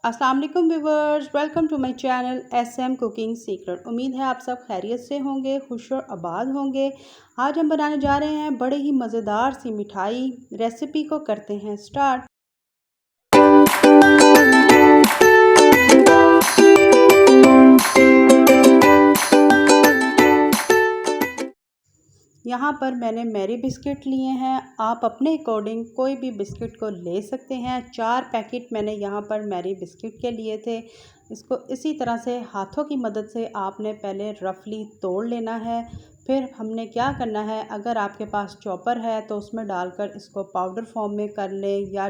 अस्सलाम वालेकुम viewers, welcome to my channel SM cooking secret. उम्मीद है आप सब खैरियत से होंगे, खुश और आबाद होंगे। आज हम बनाने जा रहे हैं बड़े ही मज़ेदार सी मिठाई। रेसिपी को करते हैं स्टार्ट। यहाँ पर मैंने मैरी बिस्किट लिए हैं। आप अपने अकॉर्डिंग कोई भी बिस्किट को ले सकते हैं। 4 पैकेट मैंने यहाँ पर मैरी बिस्किट के लिए थे। इसको इसी तरह से हाथों की मदद से आपने पहले रफली तोड़ लेना है। फिर हमने क्या करना है, अगर आपके पास चॉपर है तो उसमें डालकर इसको पाउडर फॉर्म में कर लें, या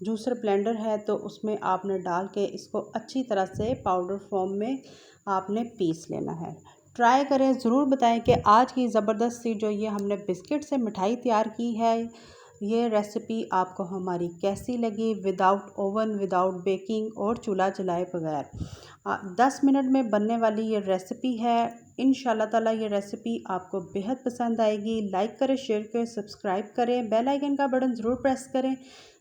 जूसर ब्लेंडर है तो उसमें आपने डाल के इसको अच्छी तरह से पाउडर फॉर्म में आपने पीस लेना है। ट्राई करें, ज़रूर बताएं कि आज की ज़बरदस्त सी जो ये हमने बिस्किट से मिठाई तैयार की है, ये रेसिपी आपको हमारी कैसी लगी। विदाउट ओवन, विदाउट बेकिंग और चूल्हा जलाए बगैर 10 मिनट में बनने वाली ये रेसिपी है। इंशाल्लाह ताला ये रेसिपी आपको बेहद पसंद आएगी। लाइक करें, शेयर करें, सब्सक्राइब करें, बेल आइकन का बटन ज़रूर प्रेस करें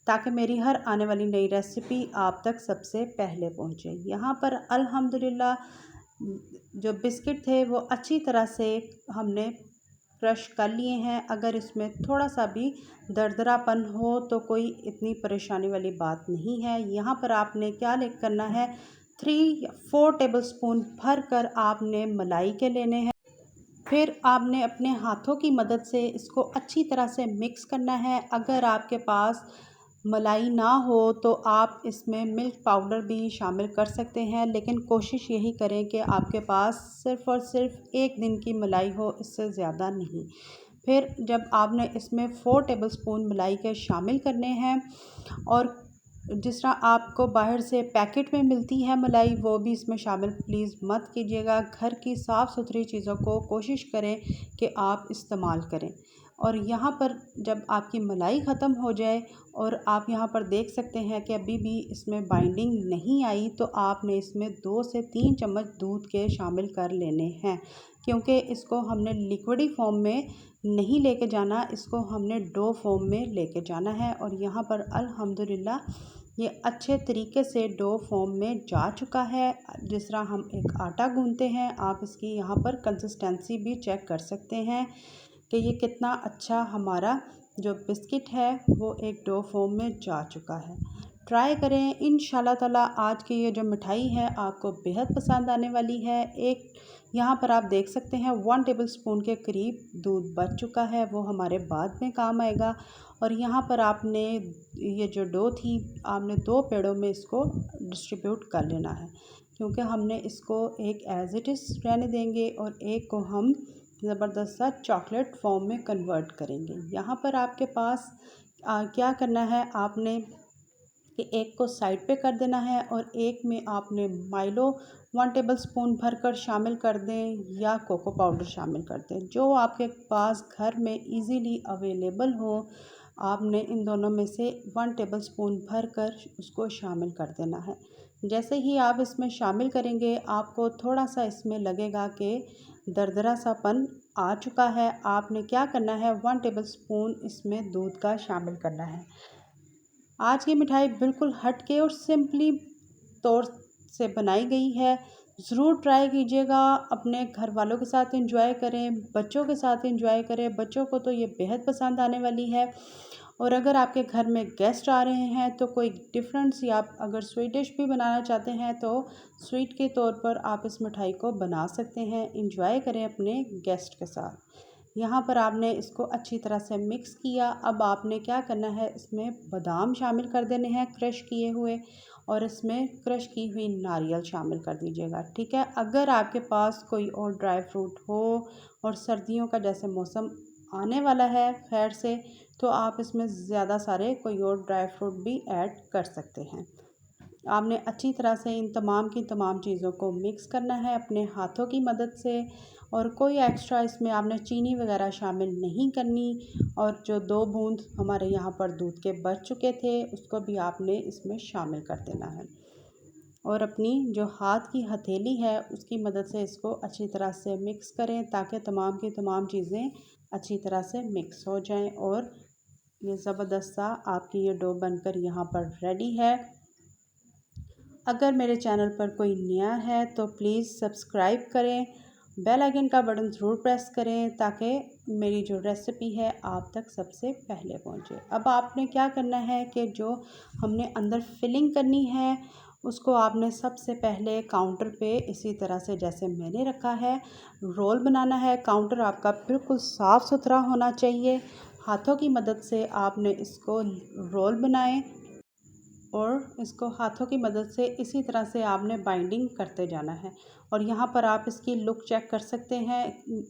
ताकि मेरी हर आने वाली नई रेसिपी आप तक सबसे पहले पहुँचे। यहाँ पर अल्हम्दुलिल्लाह जो बिस्किट थे वो अच्छी तरह से हमने क्रश कर लिए हैं। अगर इसमें थोड़ा सा भी दरदरापन हो तो कोई इतनी परेशानी वाली बात नहीं है। यहाँ पर आपने क्या करना है, 3 या 4 टेबलस्पून भर कर आपने मलाई के लेने हैं। फिर आपने अपने हाथों की मदद से इसको अच्छी तरह से मिक्स करना है। अगर आपके पास मलाई ना हो तो आप इसमें मिल्क पाउडर भी शामिल कर सकते हैं, लेकिन कोशिश यही करें कि आपके पास सिर्फ़ और सिर्फ 1 दिन की मलाई हो, इससे ज़्यादा नहीं। फिर जब आपने इसमें 4 टेबलस्पून मलाई के शामिल करने हैं, और जिस तरह आपको बाहर से पैकेट में मिलती है मलाई, वो भी इसमें शामिल प्लीज़ मत कीजिएगा। घर की साफ़ सुथरी चीज़ों को कोशिश करें कि आप इस्तेमाल करें। और यहाँ पर जब आपकी मलाई ख़त्म हो जाए और आप यहाँ पर देख सकते हैं कि अभी भी इसमें बाइंडिंग नहीं आई, तो आपने इसमें 2 से 3 चम्मच दूध के शामिल कर लेने हैं, क्योंकि इसको हमने लिक्विडी फॉर्म में नहीं लेके जाना, इसको हमने डो फॉर्म में लेके जाना है। और यहाँ पर अल्हम्दुलिल्लाह ये अच्छे तरीके से डो फॉर्म में जा चुका है। जिस तरह हम एक आटा गूंथते हैं, आप इसकी यहाँ पर कंसिस्टेंसी भी चेक कर सकते हैं कि ये कितना अच्छा हमारा जो बिस्किट है वो एक डो फॉर्म में जा चुका है। ट्राई करें, इंशाल्लाह ताला आज की ये जो मिठाई है आपको बेहद पसंद आने वाली है। एक यहाँ पर आप देख सकते हैं 1 टेबलस्पून के करीब दूध बच चुका है, वो हमारे बाद में काम आएगा। और यहाँ पर आपने ये जो डो थी, आपने 2 पेड़ों में इसको डिस्ट्रीब्यूट कर लेना है, क्योंकि हमने इसको एक एज़ इट इज़ रहने देंगे और एक को हम ज़बरदस्त सा चॉकलेट फॉर्म में कन्वर्ट करेंगे। यहाँ पर आपके पास क्या करना है, आपने कि एक को साइड पे कर देना है और एक में आपने माइलो 1 टेबलस्पून भरकर शामिल कर दें, या कोको पाउडर शामिल कर दें, जो आपके पास घर में इजीली अवेलेबल हो। आपने इन दोनों में से 1 टेबलस्पून भरकर उसको शामिल कर देना है। जैसे ही आप इसमें शामिल करेंगे, आपको थोड़ा सा इसमें लगेगा कि दरदरा सापन आ चुका है। आपने क्या करना है, 1 टेबलस्पून इसमें दूध का शामिल करना है। आज की मिठाई बिल्कुल हट के और सिंपली तौर से बनाई गई है। ज़रूर ट्राई कीजिएगा, अपने घर वालों के साथ एंजॉय करें, बच्चों के साथ एंजॉय करें। बच्चों को तो ये बेहद पसंद आने वाली है। और अगर आपके घर में गेस्ट आ रहे हैं तो कोई डिफरेंट सी आप अगर स्वीट डिश भी बनाना चाहते हैं तो स्वीट के तौर पर आप इस मिठाई को बना सकते हैं। एंजॉय करें अपने गेस्ट के साथ। यहाँ पर आपने इसको अच्छी तरह से मिक्स किया। अब आपने क्या करना है, इसमें बादाम शामिल कर देने हैं क्रश किए हुए, और इसमें क्रश की हुई नारियल शामिल कर दीजिएगा, ठीक है। अगर आपके पास कोई और ड्राई फ्रूट हो, और सर्दियों का जैसे मौसम आने वाला है खैर से, तो आप इसमें ज़्यादा सारे कोई और ड्राई फ्रूट भी ऐड कर सकते हैं। आपने अच्छी तरह से इन तमाम की तमाम चीज़ों को मिक्स करना है अपने हाथों की मदद से, और कोई एक्स्ट्रा इसमें आपने चीनी वगैरह शामिल नहीं करनी। और जो 2 बूंद हमारे यहाँ पर दूध के बच चुके थे, उसको भी आपने इसमें शामिल कर देना है। और अपनी जो हाथ की हथेली है उसकी मदद से इसको अच्छी तरह से मिक्स करें, ताकि तमाम की तमाम चीज़ें अच्छी तरह से मिक्स हो जाएं। और ये ज़बरदस्त सा आपकी ये डो बनकर यहाँ पर रेडी है। अगर मेरे चैनल पर कोई नया है तो प्लीज़ सब्सक्राइब करें, बेल आइकन का बटन ज़रूर प्रेस करें ताकि मेरी जो रेसिपी है आप तक सबसे पहले पहुंचे। अब आपने क्या करना है कि जो हमने अंदर फिलिंग करनी है उसको आपने सबसे पहले काउंटर पे इसी तरह से जैसे मैंने रखा है रोल बनाना है। काउंटर आपका बिल्कुल साफ़ सुथरा होना चाहिए। हाथों की मदद से आपने इसको रोल बनाएं और इसको हाथों की मदद से इसी तरह से आपने बाइंडिंग करते जाना है। और यहाँ पर आप इसकी लुक चेक कर सकते हैं,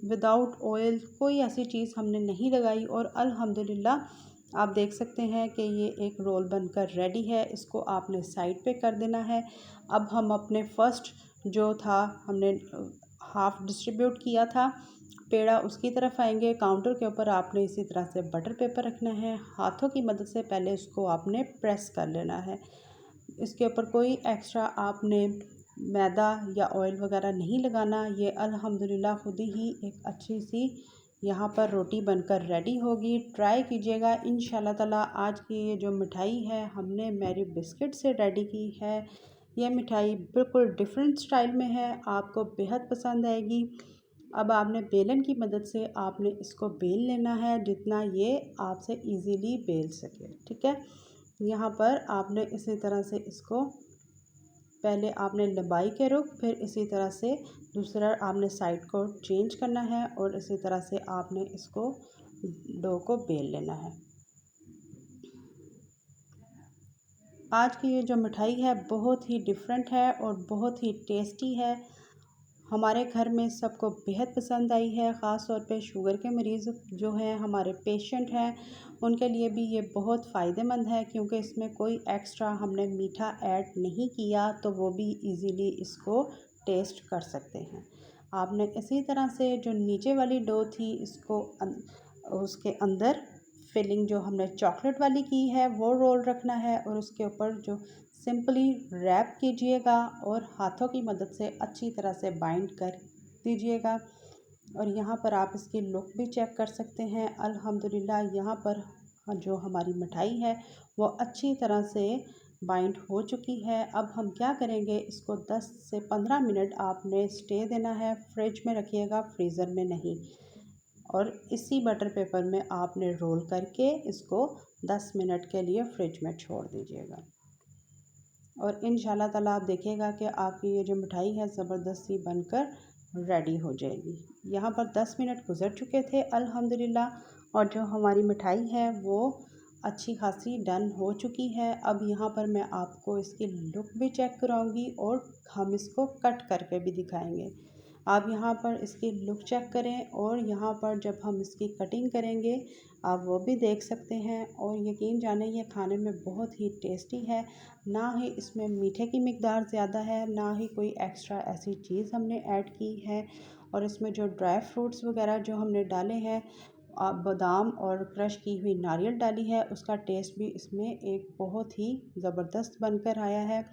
विदाउट ऑयल कोई ऐसी चीज़ हमने नहीं लगाई और अल्हम्दुलिल्लाह आप देख सकते हैं कि ये एक रोल बनकर रेडी है। इसको आपने साइड पे कर देना है। अब हम अपने फर्स्ट जो था हमने हाफ़ डिस्ट्रीब्यूट किया था पेड़ा उसकी तरफ आएंगे। काउंटर के ऊपर आपने इसी तरह से बटर पेपर रखना है। हाथों की मदद से पहले इसको आपने प्रेस कर लेना है। इसके ऊपर कोई एक्स्ट्रा आपने मैदा या ऑयल वगैरह नहीं लगाना। ये अल्हम्दुलिल्लाह खुद ही एक अच्छी सी यहाँ पर रोटी बनकर रेडी होगी। ट्राई कीजिएगा इंशाल्लाह ताला। आज की ये जो मिठाई है हमने मैरी बिस्किट से रेडी की है। यह मिठाई बिल्कुल डिफरेंट स्टाइल में है, आपको बेहद पसंद आएगी। अब आपने बेलन की मदद से आपने इसको बेल लेना है जितना ये आपसे इजीली बेल सके, ठीक है। यहाँ पर आपने इसी तरह से इसको पहले आपने लंबाई के रुख फिर इसी तरह से दूसरा आपने साइड को चेंज करना है और इसी तरह से आपने इसको डो को बेल लेना है। आज की ये जो मिठाई है बहुत ही डिफरेंट है और बहुत ही टेस्टी है। हमारे घर में सबको बेहद पसंद आई है। ख़ास तौर पे शुगर के मरीज़ जो हैं हमारे पेशेंट हैं उनके लिए भी ये बहुत फ़ायदेमंद है क्योंकि इसमें कोई एक्स्ट्रा हमने मीठा ऐड नहीं किया, तो वो भी इजीली इसको टेस्ट कर सकते हैं। आपने इसी तरह से जो नीचे वाली डो थी इसको उसके अंदर फिलिंग जो हमने चॉकलेट वाली की है वो रोल रखना है और उसके ऊपर जो सिंपली रैप कीजिएगा और हाथों की मदद से अच्छी तरह से बाइंड कर दीजिएगा। और यहाँ पर आप इसकी लुक भी चेक कर सकते हैं। अल्हम्दुलिल्लाह यहाँ पर जो हमारी मिठाई है वो अच्छी तरह से बाइंड हो चुकी है। अब हम क्या करेंगे, इसको 10 से 15 मिनट आपने स्टे देना है। फ्रिज में रखिएगा, फ्रीज़र में नहीं। और इसी बटर पेपर में आपने रोल करके इसको 10 मिनट के लिए फ्रिज में छोड़ दीजिएगा। और इंशाल्लाह ताला आप देखिएगा कि आपकी ये जो मिठाई है ज़बरदस्त सी बनकर रेडी हो जाएगी। यहाँ पर 10 मिनट गुज़र चुके थे अल्हम्दुलिल्लाह और जो हमारी मिठाई है वो अच्छी खासी डन हो चुकी है। अब यहाँ पर मैं आपको इसकी लुक भी चेक कराऊंगी और हम इसको कट करके भी दिखाएंगे। आप यहाँ पर इसकी लुक चेक करें और यहाँ पर जब हम इसकी कटिंग करेंगे आप वो भी देख सकते हैं। और यकीन जाने ये खाने में बहुत ही टेस्टी है। ना ही इसमें मीठे की मिकदार ज़्यादा है, ना ही कोई एक्स्ट्रा ऐसी चीज़ हमने ऐड की है। और इसमें जो ड्राई फ्रूट्स वगैरह जो हमने डाले हैं, बादाम और क्रश की हुई नारियल डाली है, उसका टेस्ट भी इसमें एक बहुत ही ज़बरदस्त बनकर आया है।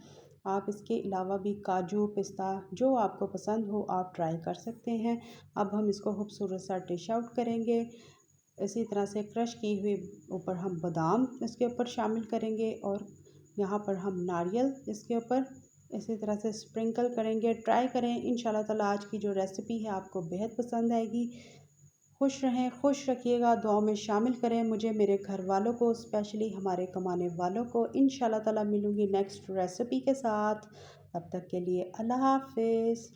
आप इसके अलावा भी काजू पिस्ता जो आपको पसंद हो आप ट्राई कर सकते हैं। अब हम इसको खूबसूरत सा डिश आउट करेंगे। इसी तरह से क्रश की हुई ऊपर हम बादाम इसके ऊपर शामिल करेंगे और यहाँ पर हम नारियल इसके ऊपर इसी तरह से स्प्रिंकल करेंगे। ट्राई करें, इंशाल्लाह ताला आज की जो रेसिपी है आपको बेहद पसंद आएगी। खुश रहें, खुश रखिएगा, दुआओं में शामिल करें मुझे, मेरे घर वालों को, स्पेशली हमारे कमाने वालों को। इंशाल्लाह ताला मिलूँगी नेक्स्ट रेसिपी के साथ। तब तक के लिए अल्लाह हाफ़िज़।